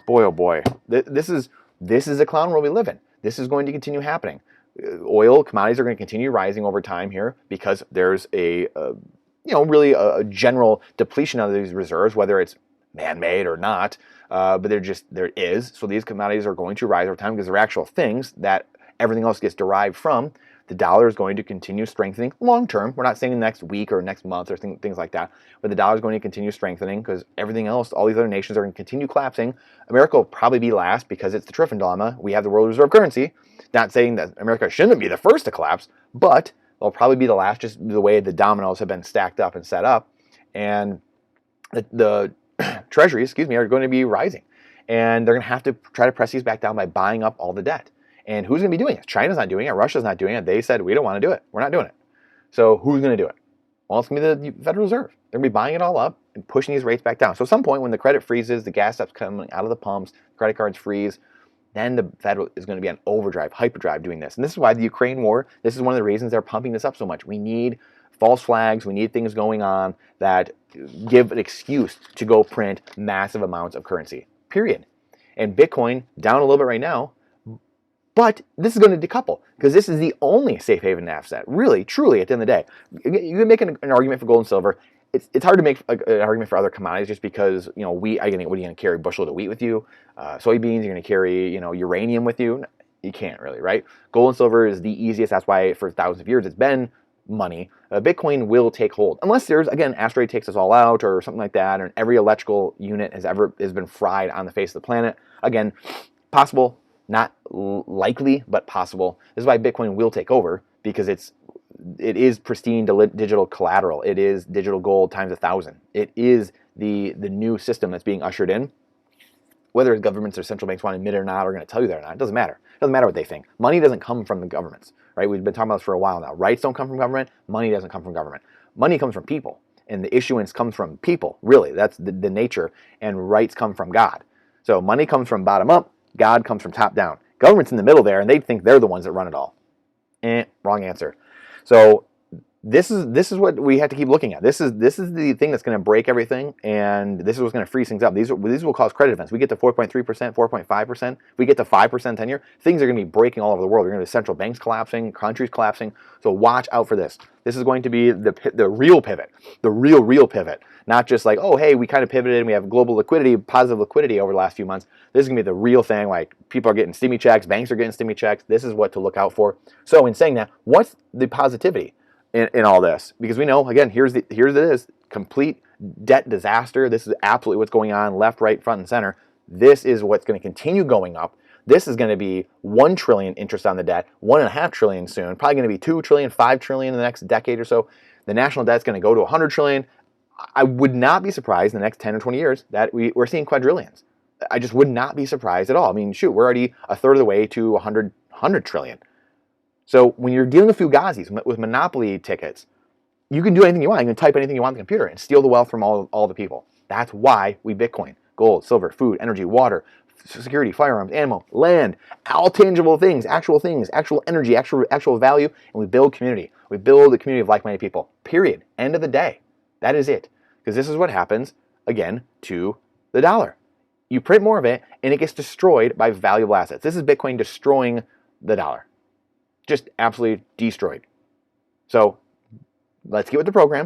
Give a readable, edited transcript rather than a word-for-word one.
boy, oh boy, this is a clown world we live in. This is going to continue happening. Oil commodities are going to continue rising over time here because there's really a general depletion of these reserves, whether it's man-made or not. But there is. So these commodities are going to rise over time because they're actual things that everything else gets derived from. The dollar is going to continue strengthening long term. We're not saying next week or next month or things like that, but the dollar is going to continue strengthening because everything else, all these other nations are going to continue collapsing. America will probably be last because it's the Triffin dilemma. We have the world reserve currency. Not saying that America shouldn't be the first to collapse, but they'll probably be the last, just the way the dominoes have been stacked up and set up. And the treasuries, are going to be rising. And they're going to have to try to press these back down by buying up all the debt. And who's going to be doing it? China's not doing it. Russia's not doing it. They said, we don't want to do it. We're not doing it. So who's going to do it? Well, it's going to be the Federal Reserve. They're going to be buying it all up and pushing these rates back down. So at some point when the credit freezes, the gas stops coming out of the pumps, credit cards freeze, then the Fed is going to be on overdrive, hyperdrive doing this. And this is why the Ukraine war, this is one of the reasons they're pumping this up so much. We need false flags. We need things going on that give an excuse to go print massive amounts of currency, period. And Bitcoin down a little bit right now, but this is going to decouple because this is the only safe haven asset, really, truly, at the end of the day. You can make an argument for gold and silver. It's hard to make an argument for other commodities just because, wheat, what are you going to carry? A bushel of wheat with you? Soybeans, you're going to carry, uranium with you? You can't really, right? Gold and silver is the easiest. That's why for thousands of years it's been money. Bitcoin will take hold. Unless there's, again, asteroid takes us all out or something like that, or every electrical unit has been fried on the face of the planet. Again, possible. Not likely, but possible. This is why Bitcoin will take over, because it is pristine digital collateral. It is digital gold times 1,000. It is the new system that's being ushered in. Whether governments or central banks want to admit it or not, or going to tell you that or not, it doesn't matter. It doesn't matter what they think. Money doesn't come from the governments, right? We've been talking about this for a while now. Rights don't come from government. Money doesn't come from government. Money comes from people, and the issuance comes from people. Really, that's the nature. And rights come from God. So money comes from bottom up. God comes from top down. Government's in the middle there, and they think they're the ones that run it all. Wrong answer. So this is what we have to keep looking at. This is the thing that's going to break everything, and this is what's going to freeze things up. These will cause credit events. We get to 4.3%, 4.5%. If we get to 5% 10 year, things are going to be breaking all over the world. We're going to have central banks collapsing, countries collapsing. So watch out for this. This is going to be the real pivot, the real pivot. Not just like, oh, hey, we kind of pivoted and we have global liquidity, positive liquidity over the last few months. This is going to be the real thing. Like, people are getting stimmy checks, banks are getting stimmy checks. This is what to look out for. So in saying that, what's the positivity in all this? Because we know, again, here it is, complete debt disaster. This is absolutely what's going on left, right, front, and center. This is what's going to continue going up. This is going to be 1 trillion interest on the debt, 1.5 trillion soon, probably going to be 2 trillion, 5 trillion in the next decade or so. The national debt is going to go to 100 trillion. I would not be surprised in the next 10 or 20 years that we're seeing quadrillions. I just would not be surprised at all. I mean, shoot, we're already a third of the way to 100 trillion. So when you're dealing with Fugazis, with monopoly tickets, you can do anything you want. You can type anything you want on the computer and steal the wealth from all the people. That's why we Bitcoin. Gold, silver, food, energy, water, security, firearms, ammo, land, all tangible things, actual energy, actual value, and we build community. We build a community of like-minded people, period. End of the day. That is it. Because this is what happens, again, to the dollar. You print more of it, and it gets destroyed by valuable assets. This is Bitcoin destroying the dollar. Just absolutely destroyed. So let's get with the program.